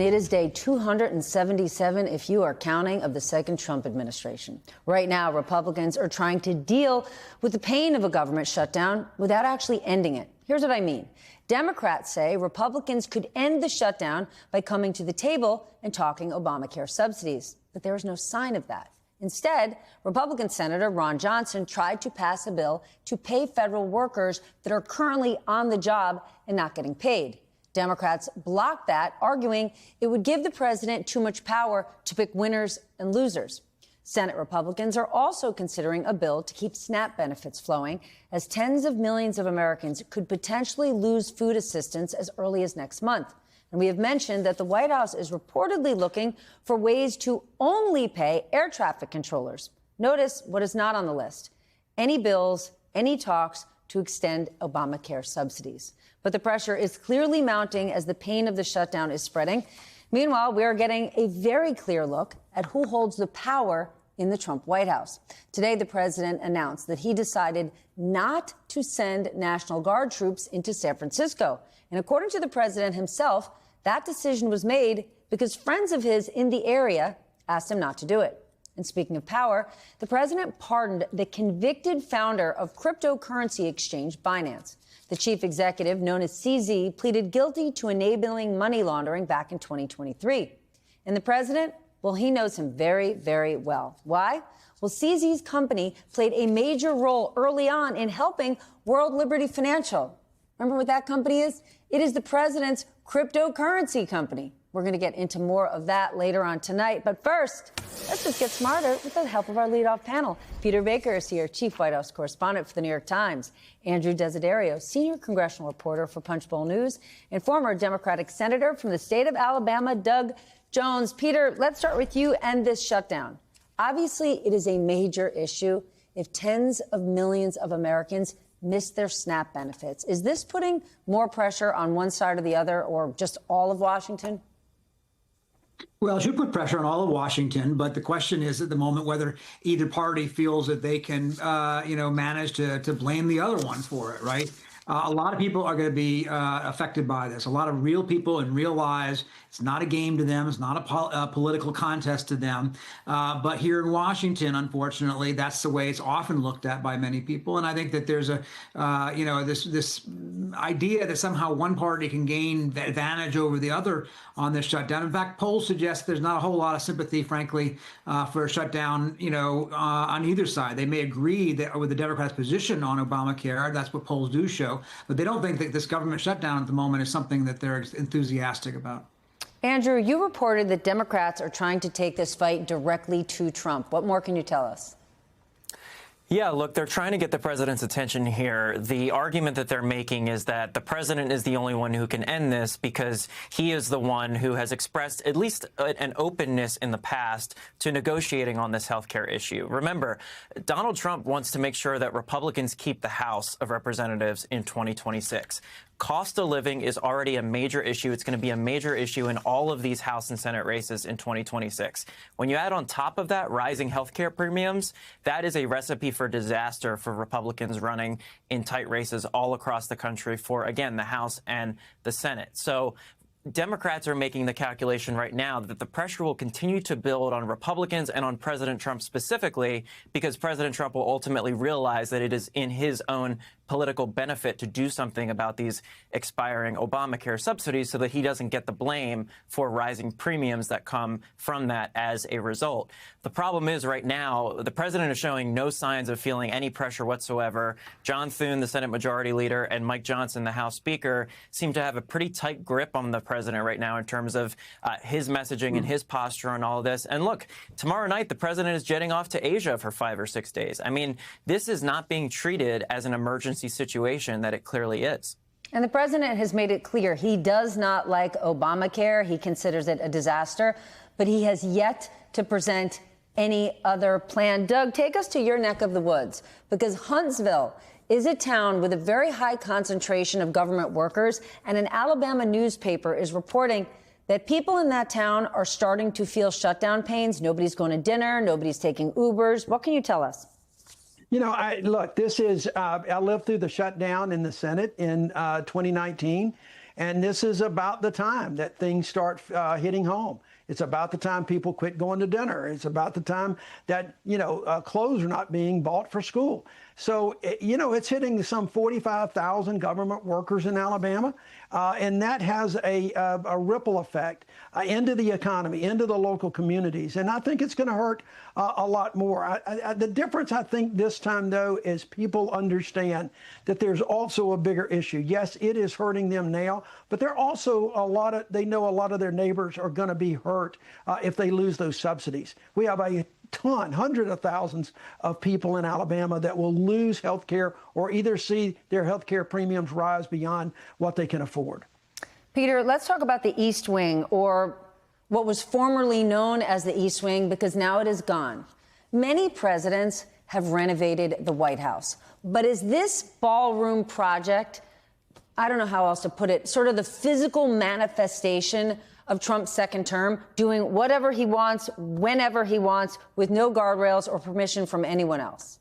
It is day 277, if you are counting, of the second Trump administration. Right now, Republicans are trying to deal with the pain of a government shutdown without actually ending it. Here's what I mean. Democrats say Republicans could end the shutdown by coming to the table and talking Obamacare subsidies. But there is no sign of that. Instead, Republican Senator Ron Johnson tried to pass a bill to pay federal workers that are currently on the job and not getting paid. Democrats blocked that, arguing it would give the president too much power to pick winners and losers. Senate Republicans are also considering a bill to keep SNAP benefits flowing, as tens of millions of Americans could potentially lose food assistance as early as next month. And we have mentioned that the White House is reportedly looking for ways to only pay air traffic controllers. Notice what is not on the list: any bills, any talks to extend Obamacare subsidies. But the pressure is clearly mounting as the pain of the shutdown is spreading. Meanwhile, we are getting a very clear look at who holds the power in the Trump White House. Today, the president announced that he decided not to send National Guard troops into San Francisco. And according to the president himself, that decision was made because friends of his in the area asked him not to do it. And speaking of power, the president pardoned the convicted founder of cryptocurrency exchange Binance. The chief executive, known as CZ, pleaded guilty to enabling money laundering back in 2023. And the president, well, he knows him very, very well. Why? Well, CZ's company played a major role early on in helping World Liberty Financial. Remember what that company is? It is the president's cryptocurrency company. We're going to get into more of that later on tonight. But first, let's just get smarter with the help of our leadoff panel. Peter Baker is here, chief White House correspondent for the New York Times. Andrew Desiderio, senior congressional reporter for Punchbowl News, and former Democratic senator from the state of Alabama, Doug Jones. Peter, let's start with you and this shutdown. Obviously, it is a major issue if tens of millions of Americans miss their SNAP benefits. Is this putting more pressure on one side or the other, or just all of Washington? Well, it should put pressure on all of Washington, but the question is at the moment whether either party feels that they can, manage to blame the other one for it, right? A lot of people are going to be affected by this. A lot of real people in real lives. It's not a game to them. It's not a political contest to them. But here in Washington, unfortunately, that's the way it's often looked at by many people. And I think that there's a, this idea that somehow one party can gain the advantage over the other on this shutdown. In fact, polls suggest there's not a whole lot of sympathy, frankly, for a shutdown, on either side. They may agree that with the Democrats' position on Obamacare. That's what polls do show. But they don't think that this government shutdown at the moment is something that they're enthusiastic about. Andrew, you reported that Democrats are trying to take this fight directly to Trump. What more can you tell us? Yeah, look, they're trying to get the president's attention here. The argument that they're making is that the president is the only one who can end this because he is the one who has expressed at least an openness in the past to negotiating on this health care issue. Remember, Donald Trump wants to make sure that Republicans keep the House of Representatives in 2026. Cost of living is already a major issue. It's going to be a major issue in all of these House and Senate races in 2026. When you add on top of that rising health care premiums, that is a recipe for disaster for Republicans running in tight races all across the country for, again, the House and the Senate. So Democrats are making the calculation right now that the pressure will continue to build on Republicans and on President Trump specifically, because President Trump will ultimately realize that it is in his own political benefit to do something about these expiring Obamacare subsidies so that he doesn't get the blame for rising premiums that come from that as a result. The problem is right now, the president is showing no signs of feeling any pressure whatsoever. John Thune, the Senate Majority Leader, and Mike Johnson, the House Speaker, seem to have a pretty tight grip on the president right now in terms of his messaging and his posture on all of this. And look, tomorrow night, the president is jetting off to Asia for 5 or 6 days. I mean, this is not being treated as an emergency situation that it clearly is. And the president has made it clear he does not like Obamacare. He considers it a disaster, but he has yet to present any other plan. Doug, take us to your neck of the woods, because Huntsville is a town with a very high concentration of government workers, and an Alabama newspaper is reporting that people in that town are starting to feel shutdown pains. Nobody's going to dinner. Nobody's taking Ubers. What can you tell us? Look, this is, I lived through the shutdown in the Senate in 2019. And this is about the time that things start hitting home. It's about the time people quit going to dinner. It's about the time that, clothes are not being bought for school. So, it's hitting some 45,000 government workers in Alabama, and that has a ripple effect into the economy, into the local communities. And I think it's going to hurt a lot more. The difference, I think, this time, though, is people understand that there's also a bigger issue. Yes, it is hurting them now, but they're also they know a lot of their neighbors are going to be hurt if they lose those subsidies. We have a ton, hundreds of thousands of people in Alabama that will lose health care or either see their health care premiums rise beyond what they can afford. Peter, let's talk about the East Wing, or what was formerly known as the East Wing, because now it is gone. Many presidents have renovated the White House. But is this ballroom project, I don't know how else to put it, sort of the physical manifestation of Trump's second term, doing whatever he wants, whenever he wants, with no guardrails or permission from anyone else?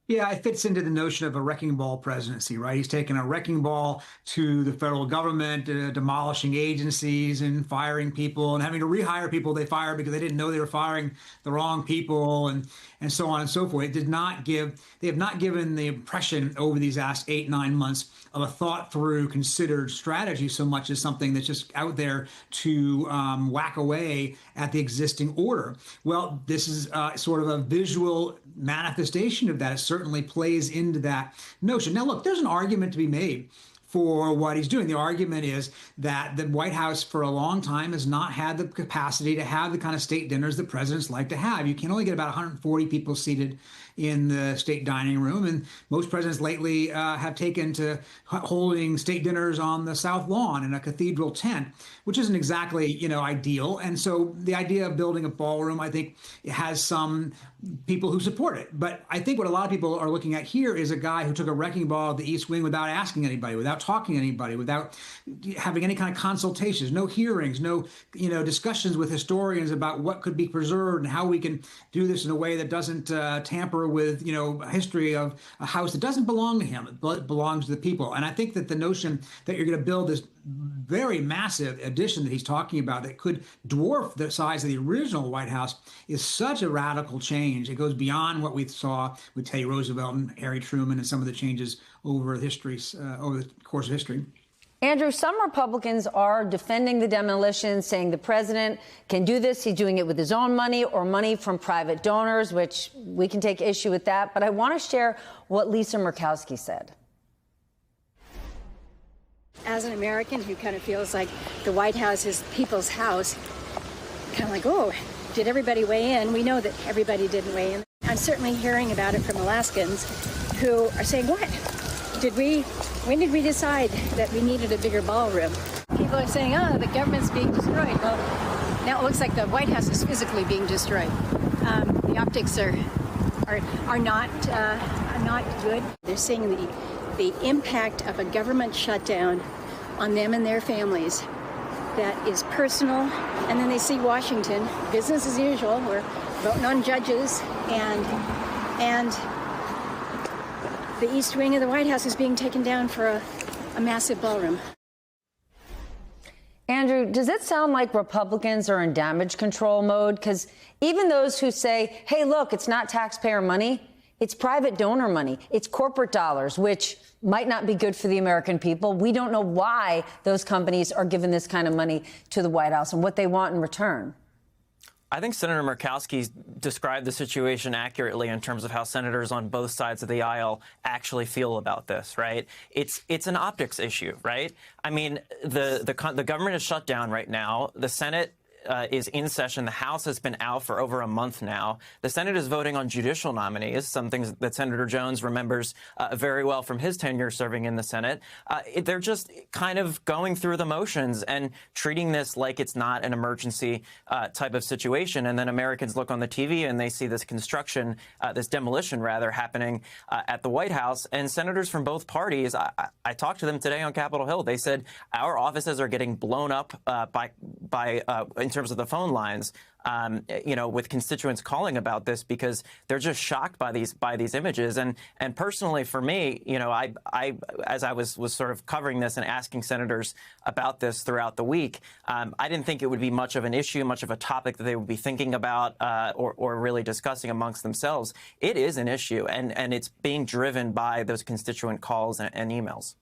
Yeah, it fits into the notion of a wrecking ball presidency, right? He's taken a wrecking ball to the federal government, demolishing agencies and firing people and having to rehire people they fired because they didn't know they were firing the wrong people, and so on and so forth. They have not given the impression over these last 8-9 months of a thought through, considered strategy so much as something that's just out there to whack away at the existing order. Well, this is sort of a visual manifestation of that. It certainly plays into that notion. Now, look, there's an argument to be made for what he's doing. The argument is that the White House for a long time has not had the capacity to have the kind of state dinners that presidents like to have. You can only get about 140 people seated in the state dining room, and most presidents lately have taken to holding state dinners on the South Lawn in a cathedral tent, which isn't exactly, ideal. And so the idea of building a ballroom, I think, it has some people who support it. But I think what a lot of people are looking at here is a guy who took a wrecking ball of the East Wing without asking anybody, without talking to anybody, without having any kind of consultations, no hearings, no, discussions with historians about what could be preserved and how we can do this in a way that doesn't tamper with, a history of a house that doesn't belong to him. It belongs to the people. And I think that the notion that you're going to build this very massive addition that he's talking about that could dwarf the size of the original White House is such a radical change. It goes beyond what we saw with Teddy Roosevelt and Harry Truman and some of the changes over the course of history. Andrew, some Republicans are defending the demolition, saying the president can do this. He's doing it with his own money or money from private donors, which we can take issue with that. But I want to share what Lisa Murkowski said. As an American who kind of feels like the White House is people's house, kind of like, oh, did everybody weigh in? We know that everybody didn't weigh in. I'm certainly hearing about it from Alaskans who are saying, what? When did we decide that we needed a bigger ballroom? People are saying, oh, the government's being destroyed. Well, now it looks like the White House is physically being destroyed. The optics are not good. They're seeing the impact of a government shutdown on them and their families that is personal. And then they see Washington, business as usual. We're voting on judges, and the East Wing of the White House is being taken down for a massive ballroom. Andrew, does it sound like Republicans are in damage control mode? Because even those who say, hey, look, it's not taxpayer money, it's private donor money, it's corporate dollars, which might not be good for the American people. We don't know why those companies are giving this kind of money to the White House and what they want in return. I think Senator Murkowski described the situation accurately in terms of how senators on both sides of the aisle actually feel about this, right? It's an optics issue, right? I mean, the government is shut down right now. The Senate is in session. The House has been out for over a month now. The Senate is voting on judicial nominees, some things that Senator Jones remembers very well from his tenure serving in the Senate. They're just kind of going through the motions and treating this like it's not an emergency type of situation. And then Americans look on the TV and they see this construction, this demolition rather, happening at the White House. And senators from both parties, I talked to them today on Capitol Hill. They said our offices are getting blown up by in terms of the phone lines, with constituents calling about this because they're just shocked by these images. And personally, for me, I as I was sort of covering this and asking senators about this throughout the week, I didn't think it would be much of an issue, much of a topic that they would be thinking about or really discussing amongst themselves. It is an issue, and it's being driven by those constituent calls and emails.